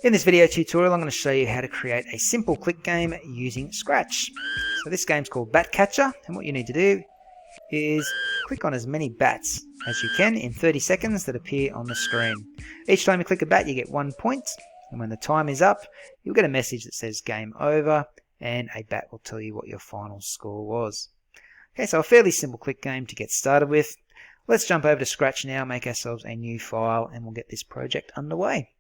In this video tutorial, I'm going to show you how to create a simple click game using Scratch. So this game's called Bat Catcher, and what you need to do is click on as many bats as you can in 30 seconds that appear on the screen. Each time you click a bat, you get 1 point, and when the time is up, you'll get a message that says game over, and a bat will tell you what your final score was. Okay, so a fairly simple click game to get started with. Let's jump over to Scratch now, make ourselves a new file, and we'll get this project underway.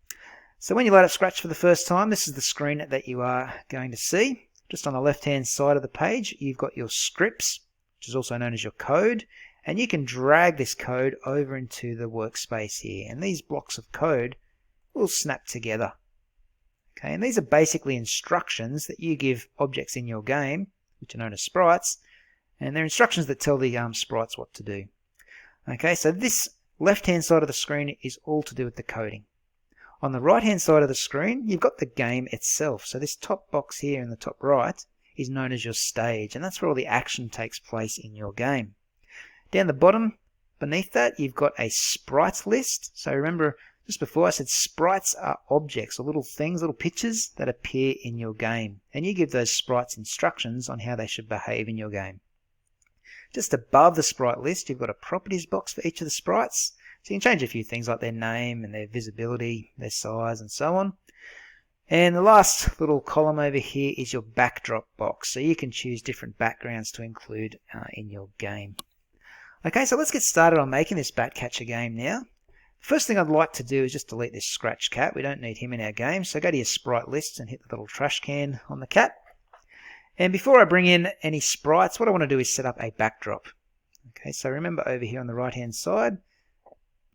So when you load up Scratch for the first time, this is the screen that you are going to see. Just on the left-hand side of the page, you've got your scripts, which is also known as your code, and you can drag this code over into the workspace here. And these blocks of code will snap together. Okay, and these are basically instructions that you give objects in your game, which are known as sprites, and they're instructions that tell the sprites what to do. Okay, so this left-hand side of the screen is all to do with the coding. On the right-hand side of the screen, you've got the game itself. So this top box here in the top right is known as your stage, and that's where all the action takes place in your game. Down the bottom, beneath that, you've got a sprites list. So remember, just before I said sprites are objects, or little things, little pictures that appear in your game. And you give those sprites instructions on how they should behave in your game. Just above the sprite list, you've got a properties box for each of the sprites. So you can change a few things like their name and their visibility, their size and so on. And the last little column over here is your backdrop box. So you can choose different backgrounds to include in your game. Okay, so let's get started on making this Bat Catcher game now. The first thing I'd like to do is just delete this Scratch cat. We don't need him in our game. So go to your sprite list and hit the little trash can on the cat. And before I bring in any sprites, what I want to do is set up a backdrop. Okay, so remember over here on the right hand side,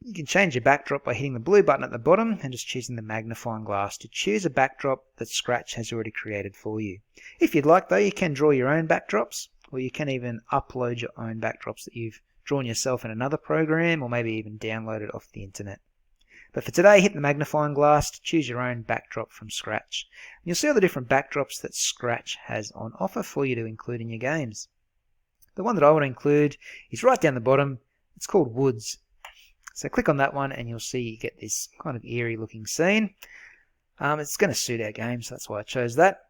you can change your backdrop by hitting the blue button at the bottom and just choosing the magnifying glass to choose a backdrop that Scratch has already created for you. If you'd like though, you can draw your own backdrops, or you can even upload your own backdrops that you've drawn yourself in another program, or maybe even download it off the internet. But for today, hit the magnifying glass to choose your own backdrop from Scratch. And you'll see all the different backdrops that Scratch has on offer for you to include in your games. The one that I want to include is right down the bottom. It's called Woods. So click on that one and you'll see you get this kind of eerie looking scene. It's going to suit our game, so that's why I chose that.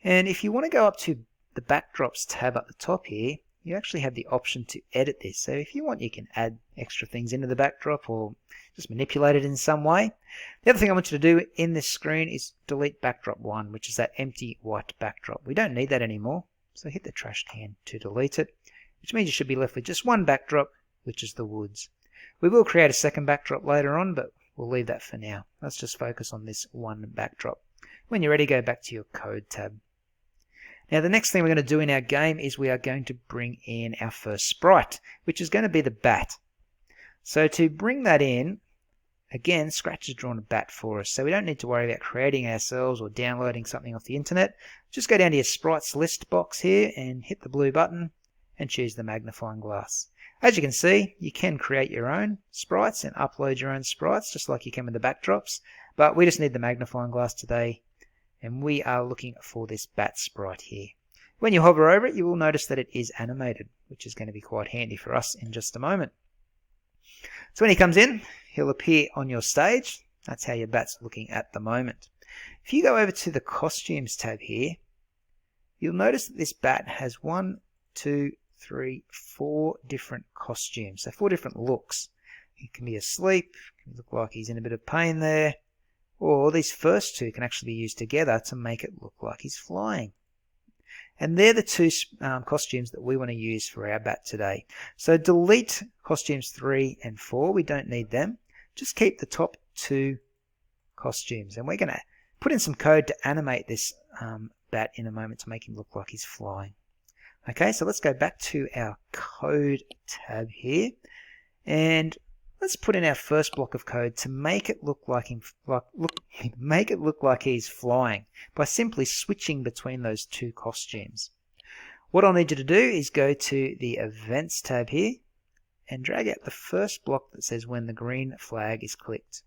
And if you want to go up to the Backdrops tab at the top here, you actually have the option to edit this. So if you want, you can add extra things into the backdrop or just manipulate it in some way. The other thing I want you to do in this screen is delete backdrop 1, which is that empty white backdrop. We don't need that anymore, so hit the trash can to delete it, which means you should be left with just one backdrop, which is the woods. We will create a second backdrop later on, but we'll leave that for now. Let's just focus on this one backdrop. When you're ready, go back to your code tab. Now the next thing we're going to do in our game is we are going to bring in our first sprite, which is going to be the bat. So to bring that in, again, Scratch has drawn a bat for us, so we don't need to worry about creating ourselves or downloading something off the internet. Just go down to your sprites list box here and hit the blue button and choose the magnifying glass. As you can see, you can create your own sprites and upload your own sprites, just like you can with the backdrops, but we just need the magnifying glass today, and we are looking for this bat sprite here. When you hover over it, you will notice that it is animated, which is going to be quite handy for us in just a moment. So when he comes in, he'll appear on your stage. That's how your bat's looking at the moment. If you go over to the Costumes tab here, you'll notice that this bat has 4 different costumes, so 4 different looks. He can be asleep, can look like he's in a bit of pain there, or these first 2 can actually be used together to make it look like he's flying. And they're the 2 costumes that we want to use for our bat today. So delete costumes 3 and 4, we don't need them. Just keep the top 2 costumes, and we're going to put in some code to animate this bat in a moment to make him look like he's flying. Okay, so let's go back to our code tab here, and let's put in our first block of code to make it look like he's flying by simply switching between those 2 costumes. What I'll need you to do is go to the Events tab here and drag out the first block that says when the green flag is clicked.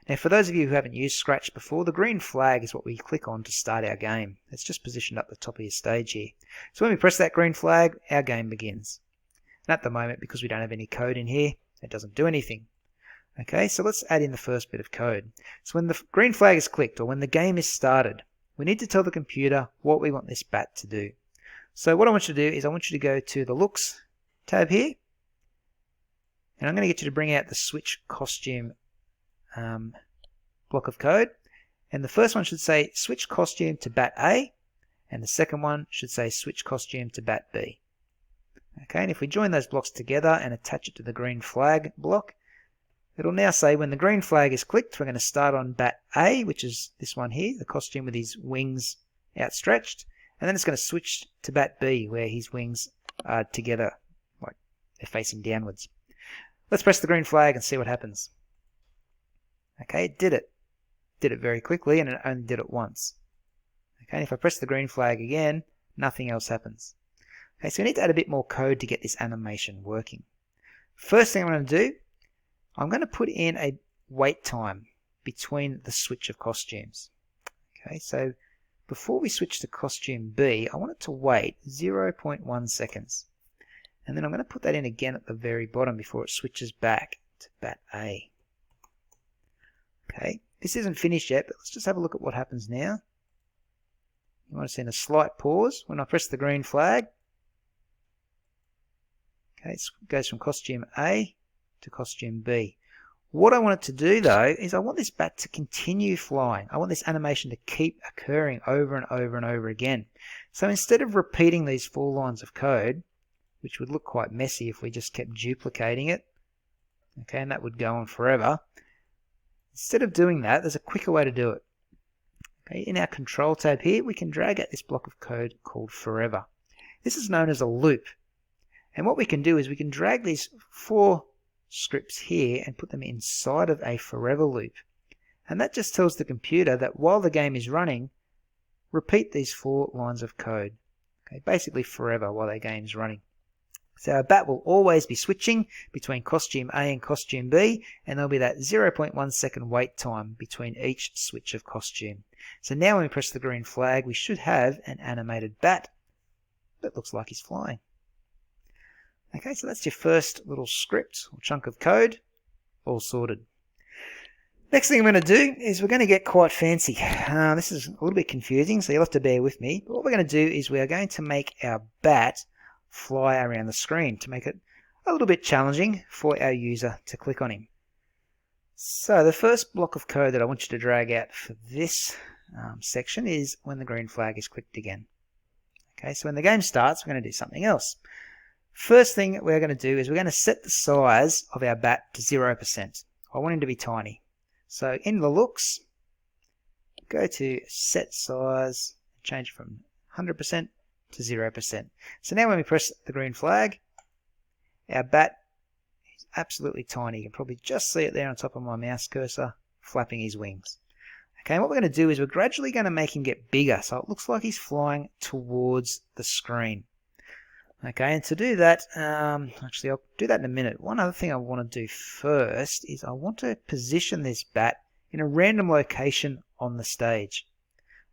Now for those of you who haven't used Scratch before, the green flag is what we click on to start our game. It's just positioned up the top of your stage here. So when we press that green flag, our game begins. And at the moment, because we don't have any code in here, it doesn't do anything. Okay, so let's add in the first bit of code. So when the green flag is clicked, or when the game is started, we need to tell the computer what we want this bat to do. So what I want you to do is I want you to go to the Looks tab here, and I'm going to get you to bring out the switch costume block of code. And the first one should say switch costume to bat A, and the second one should say switch costume to bat B. Okay, and if we join those blocks together and attach it to the green flag block, it'll now say when the green flag is clicked, we're going to start on bat A, which is this one here, the costume with his wings outstretched, and then it's going to switch to bat B, where his wings are together, like they're facing downwards. Let's press the green flag and see what happens. Okay, it did it. Did it very quickly, and it only did it once. Okay, and if I press the green flag again, nothing else happens. Okay, so we need to add a bit more code to get this animation working. First thing I'm going to do, I'm going to put in a wait time between the switch of costumes. Okay, so before we switch to costume B, I want it to wait 0.1 seconds. And then I'm going to put that in again at the very bottom before it switches back to bat A. Okay, this isn't finished yet, but let's just have a look at what happens now. You want to see a slight pause when I press the green flag. Okay, it goes from costume A to costume B. What I want it to do though is I want this bat to continue flying. I want this animation to keep occurring over and over and over again. So instead of repeating these 4 lines of code, which would look quite messy if we just kept duplicating it, okay, and that would go on forever, instead of doing that, there's a quicker way to do it. Okay, in our control tab here, we can drag out this block of code called forever. This is known as a loop. And what we can do is we can drag these 4 scripts here and put them inside of a forever loop. And that just tells the computer that while the game is running, repeat these 4 lines of code. Okay, basically forever while the game is running. So our bat will always be switching between costume A and costume B, and there'll be that 0.1 second wait time between each switch of costume. So now when we press the green flag, we should have an animated bat that looks like he's flying. Okay, so that's your first little script or chunk of code, all sorted. Next thing I'm going to do is we're going to get quite fancy. This is a little bit confusing, so you'll have to bear with me. But what we're going to do is we're going to make our bat fly around the screen to make it a little bit challenging for our user to click on him. So the first block of code that I want you to drag out for this section is when the green flag is clicked again. Okay, so when the game starts, we're going to do something else. First thing we're going to do is we're going to set the size of our bat to 0%. I want him to be tiny. So in the looks, go to set size, change from 100% to 0%. So now when we press the green flag, our bat is absolutely tiny. You can probably just see it there on top of my mouse cursor, flapping his wings. Okay, and what we're going to do is we're gradually going to make him get bigger, so it looks like he's flying towards the screen. Okay, and to do that, actually I'll do that in a minute. One other thing I want to do first is I want to position this bat in a random location on the stage.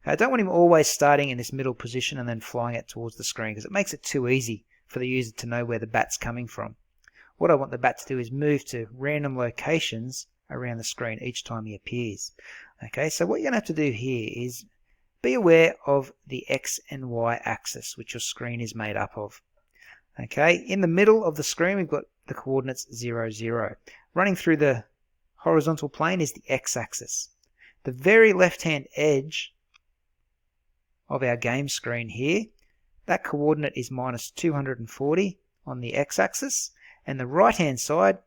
I don't want him always starting in this middle position and then flying it towards the screen, because it makes it too easy for the user to know where the bat's coming from. What I want the bat to do is move to random locations around the screen each time he appears. Okay, so what you're going to have to do here is be aware of the X and Y axis, which your screen is made up of. Okay, in the middle of the screen we've got the coordinates 0, 0. Running through the horizontal plane is the X-axis. The very left-hand edge of our game screen here, that coordinate is minus 240 on the X-axis, and the right-hand side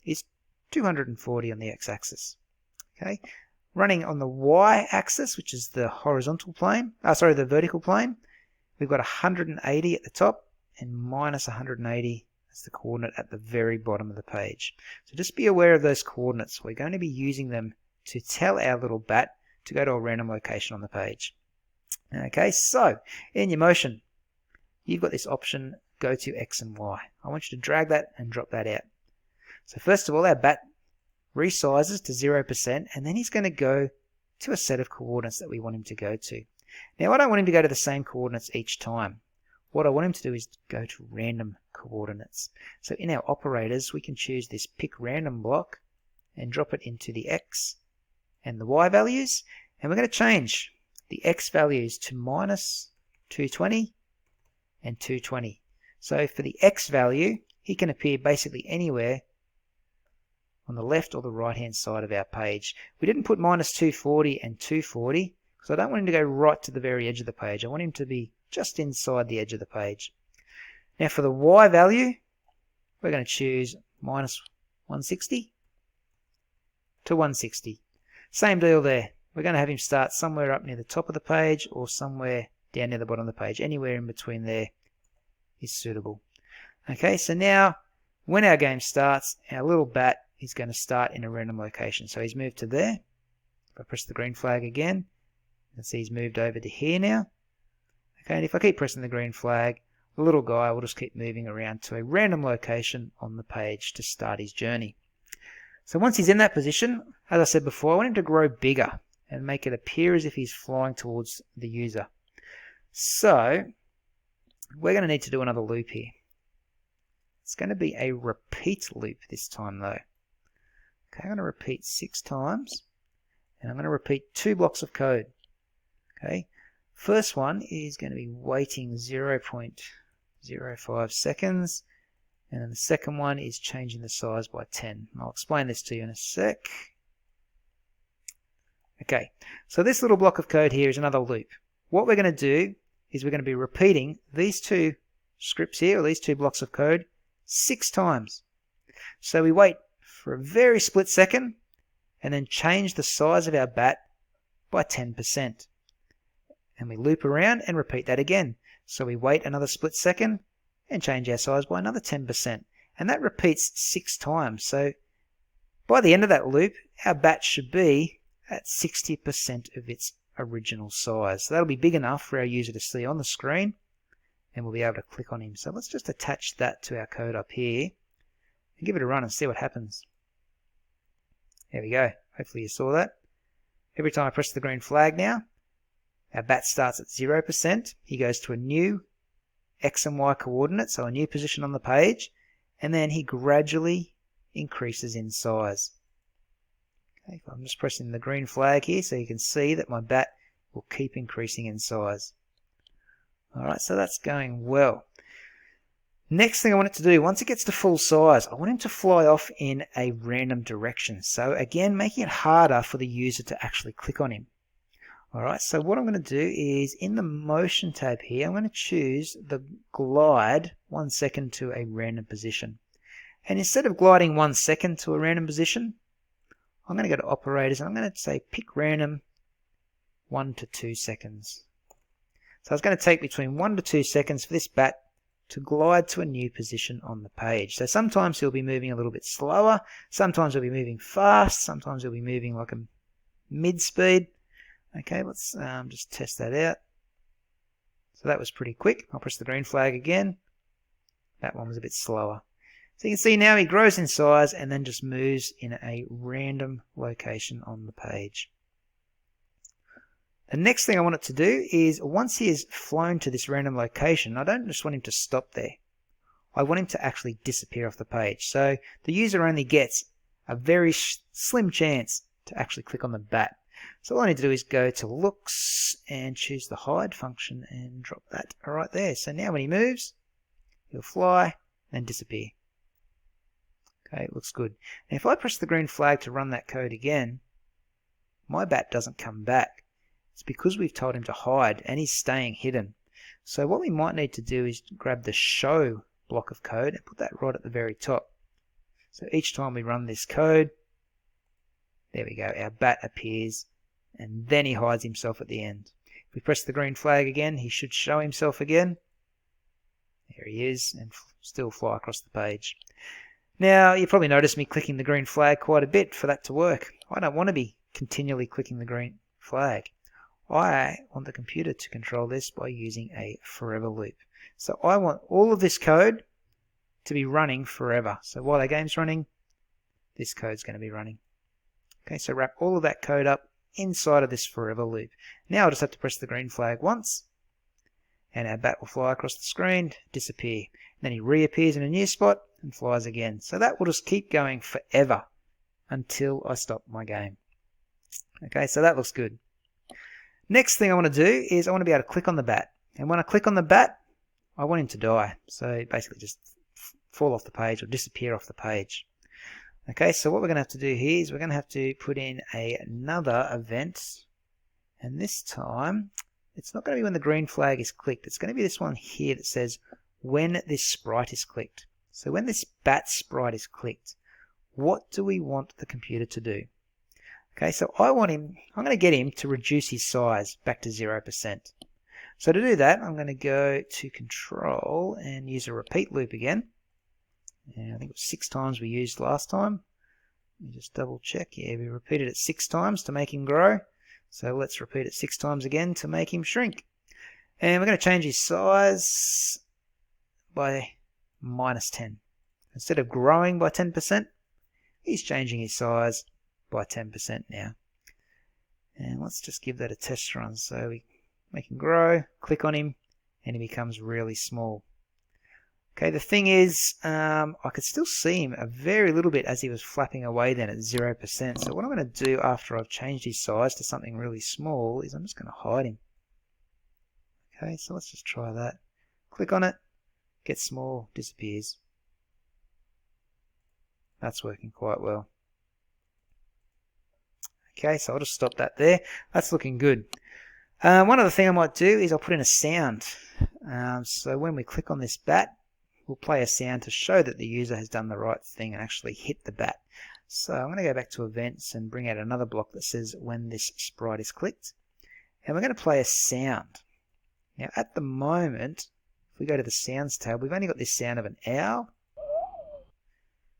is 240 on the X-axis. Okay, running on the Y-axis, which is the horizontal plane, the vertical plane, we've got 180 at the top, and minus 180 as the coordinate at the very bottom of the page. So just be aware of those coordinates. We're going to be using them to tell our little bat to go to a random location on the page. Okay, so in your motion, you've got this option, go to X and Y. I want you to drag that and drop that out. So first of all, our bat resizes to 0%, and then he's going to go to a set of coordinates that we want him to go to. Now I don't want him to go to the same coordinates each time. What I want him to do is go to random coordinates. So in our operators, we can choose this pick random block, and drop it into the X and the Y values. And we're going to change the X values to minus 220 and 220. So for the X value, he can appear basically anywhere on the left or the right hand side of our page. We didn't put minus 240 and 240 because I don't want him to go right to the very edge of the page. I want him to be just inside the edge of the page. Now for the Y value, we're going to choose minus 160 to 160. Same deal there. We're going to have him start somewhere up near the top of the page or somewhere down near the bottom of the page. Anywhere in between there is suitable. Okay, so now when our game starts, our little bat is going to start in a random location. So he's moved to there. If I press the green flag again, you can see he's moved over to here now. Okay, and if I keep pressing the green flag, the little guy will just keep moving around to a random location on the page to start his journey. So once he's in that position, as I said before, I want him to grow bigger and make it appear as if he's flying towards the user. So we're going to need to do another loop here. It's going to be a repeat loop this time though. Okay, I'm going to repeat 6 times, and I'm going to repeat 2 blocks of code. Okay, first one is going to be waiting 0.05 seconds, and then the second one is changing the size by 10. I'll explain this to you in a sec. Okay, so this little block of code here is another loop. What we're going to do is we're going to be repeating these 2 scripts here, or these 2 blocks of code, 6 times. So we wait for a very split second and then change the size of our bat by 10%. And we loop around and repeat that again. So we wait another split second and change our size by another 10%. And that repeats 6 times. So by the end of that loop, our bat should be at 60% of its original size. So that'll be big enough for our user to see on the screen, and we'll be able to click on him. So let's just attach that to our code up here and give it a run and see what happens. There we go. Hopefully you saw that. Every time I press the green flag now, our bat starts at 0%. He goes to a new X and Y coordinate, so a new position on the page, and then he gradually increases in size. Okay, I'm just pressing the green flag here so you can see that my bat will keep increasing in size. Alright, so that's going well. Next thing I want it to do, once it gets to full size, I want him to fly off in a random direction. So again, making it harder for the user to actually click on him. Alright, so what I'm going to do is in the motion tab here, I'm going to choose the glide 1 second to a random position. And instead of gliding 1 second to a random position, I'm going to go to operators and I'm going to say pick random 1 to 2 seconds. So it's going to take between 1 to 2 seconds for this bat to glide to a new position on the page. So sometimes he'll be moving a little bit slower, sometimes he'll be moving fast, sometimes he'll be moving like a mid-speed. Okay, let's just test that out. So that was pretty quick. I'll press the green flag again. That one was a bit slower. So you can see now he grows in size and then just moves in a random location on the page. The next thing I want it to do is once he has flown to this random location, I don't just want him to stop there. I want him to actually disappear off the page. So the user only gets a very slim chance to actually click on the bat. So all I need to do is go to looks and choose the hide function and drop that right there. So now when he moves, he'll fly and disappear. Okay, it looks good. And if I press the green flag to run that code again, my bat doesn't come back. It's because we've told him to hide and he's staying hidden. So what we might need to do is grab the show block of code and put that right at the very top. So each time we run this code, there we go, our bat appears and then he hides himself at the end. If we press the green flag again, he should show himself again. There he is, and still fly across the page. Now, you probably noticed me clicking the green flag quite a bit for that to work. I don't want to be continually clicking the green flag. I want the computer to control this by using a forever loop. So I want all of this code to be running forever. So while our game's running, this code's going to be running. Okay, so wrap all of that code up inside of this forever loop. Now I'll just have to press the green flag once, and our bat will fly across the screen, disappear. And then he reappears in a new spot and flies again. So that will just keep going forever until I stop my game. Okay, so that looks good. Next thing I want to do is I want to be able to click on the bat. And when I click on the bat, I want him to die. So basically just fall off the page or disappear off the page. Okay, so what we're going to have to do here is we're going to have to put in another event. And this time, it's not going to be when the green flag is clicked. It's going to be this one here that says when this sprite is clicked. So when this bat sprite is clicked, what do we want the computer to do? Okay, so I'm going to get him to reduce his size back to 0%. So to do that, I'm going to go to Control and use a repeat loop again. And I think it was 6 times we used last time. Let me just double check. Yeah, we repeated it 6 times to make him grow. So let's repeat it 6 times again to make him shrink. And we're going to change his size by -10. Instead of growing by 10%, he's changing his size by 10% now. And let's just give that a test run. So we make him grow, click on him, and he becomes really small. Okay, the thing is, I could still see him a very little bit as he was flapping away then at 0%. So what I'm going to do after I've changed his size to something really small is I'm just going to hide him. Okay, so let's just try that. Click on it, gets small, disappears. That's working quite well. Okay, so I'll just stop that there. That's looking good. One other thing I might do is I'll put in a sound. So when we click on this bat, we'll play a sound to show that the user has done the right thing and actually hit the bat. So I'm going to go back to events and bring out another block that says when this sprite is clicked. And we're going to play a sound. Now at the moment, if we go to the sounds tab, we've only got this sound of an owl.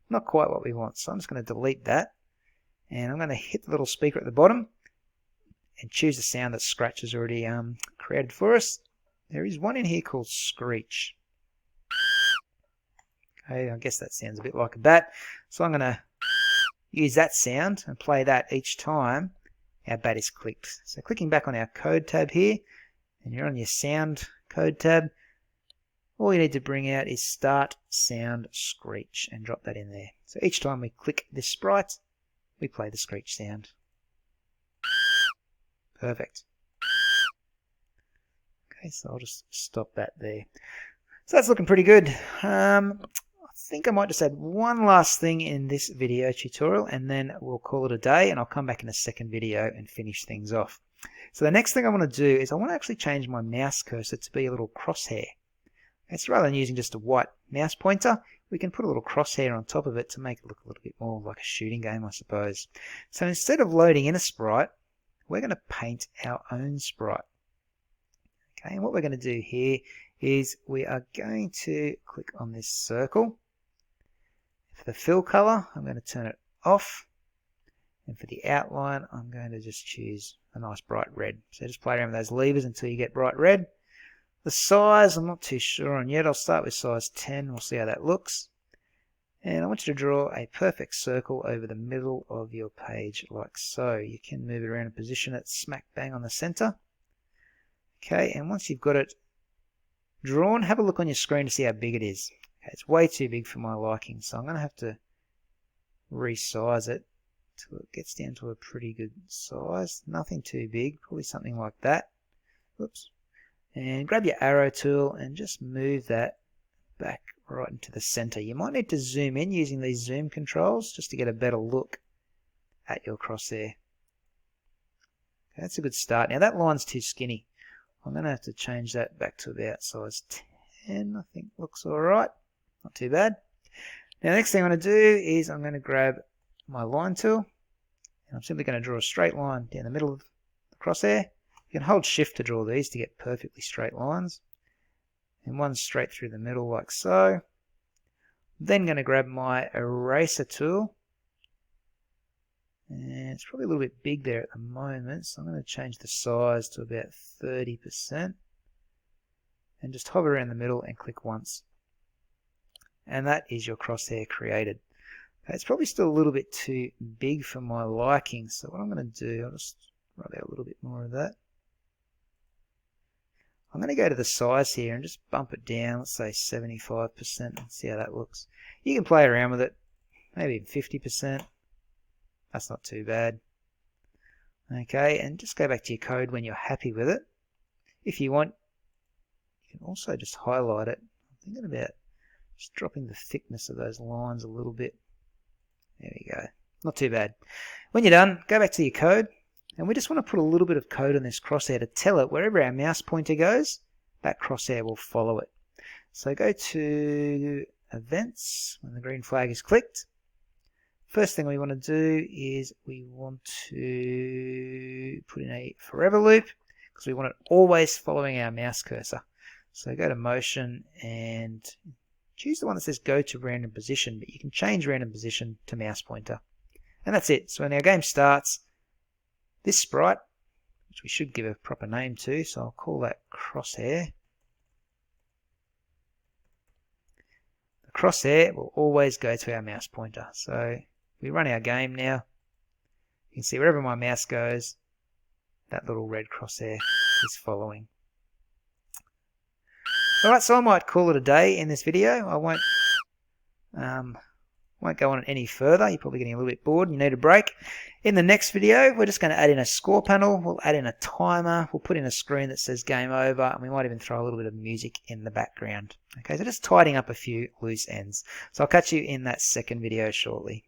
Not quite what we want, so I'm just going to delete that. And I'm going to hit the little speaker at the bottom and choose the sound that Scratch has already created for us. There is one in here called Screech. Okay, I guess that sounds a bit like a bat. So I'm going to use that sound and play that each time our bat is clicked. So clicking back on our code tab here, and you're on your sound code tab, all you need to bring out is start sound screech and drop that in there. So each time we click this sprite, we play the screech sound. Perfect. Okay, so I'll just stop that there. So that's looking pretty good. I think I might just add one last thing in this video tutorial and then we'll call it a day, and I'll come back in a second video and finish things off. So the next thing I want to do is I want to actually change my mouse cursor to be a little crosshair. So rather than using just a white mouse pointer, we can put a little crosshair on top of it to make it look a little bit more like a shooting game, I suppose. So instead of loading in a sprite, we're going to paint our own sprite. Okay, and what we're going to do here is we are going to click on this circle. For the fill color, I'm going to turn it off. And for the outline, I'm going to just choose a nice bright red. So just play around with those levers until you get bright red. The size, I'm not too sure on yet. I'll start with size 10. We'll see how that looks. And I want you to draw a perfect circle over the middle of your page like so. You can move it around and position it smack bang on the center. Okay, and once you've got it drawn, have a look on your screen to see how big it is. Okay, it's way too big for my liking, so I'm going to have to resize it till it gets down to a pretty good size. Nothing too big, probably something like that. Oops. And grab your arrow tool and just move that back right into the center. You might need to zoom in using these zoom controls just to get a better look at your crosshair. Okay, that's a good start. Now that line's too skinny. I'm going to have to change that back to about size 10. I think looks alright. Not too bad. Now the next thing I'm going to do is I'm going to grab my line tool and I'm simply going to draw a straight line down the middle of the crosshair. You can hold shift to draw these to get perfectly straight lines. And one straight through the middle like so. Then going to grab my eraser tool. And it's probably a little bit big there at the moment, so I'm going to change the size to about 30%. And just hover around the middle and click once. And that is your crosshair created. Okay, it's probably still a little bit too big for my liking, so what I'm going to do, I'll just rub out a little bit more of that. I'm going to go to the size here and just bump it down, let's say 75%, and see how that looks. You can play around with it, maybe 50%. That's not too bad. Okay, and just go back to your code when you're happy with it. If you want, you can also just highlight it. I'm thinking about just dropping the thickness of those lines a little bit. There we go. Not too bad. When you're done, go back to your code, and we just want to put a little bit of code on this crosshair to tell it wherever our mouse pointer goes, that crosshair will follow it. So go to Events when the green flag is clicked. First thing we want to do is we want to put in a forever loop because we want it always following our mouse cursor. So go to Motion and choose the one that says Go to Random Position, but you can change Random Position to Mouse Pointer. And that's it. So when our game starts, this sprite, which we should give a proper name to, so I'll call that Crosshair. The crosshair will always go to our mouse pointer. So we run our game now. You can see wherever my mouse goes, that little red crosshair is following. Alright, so I might call it a day in this video. I won't go on it any further. You're probably getting a little bit bored and you need a break. In the next video, we're just going to add in a score panel. We'll add in a timer. We'll put in a screen that says game over, and we might even throw a little bit of music in the background. Okay, so just tidying up a few loose ends. So I'll catch you in that second video shortly.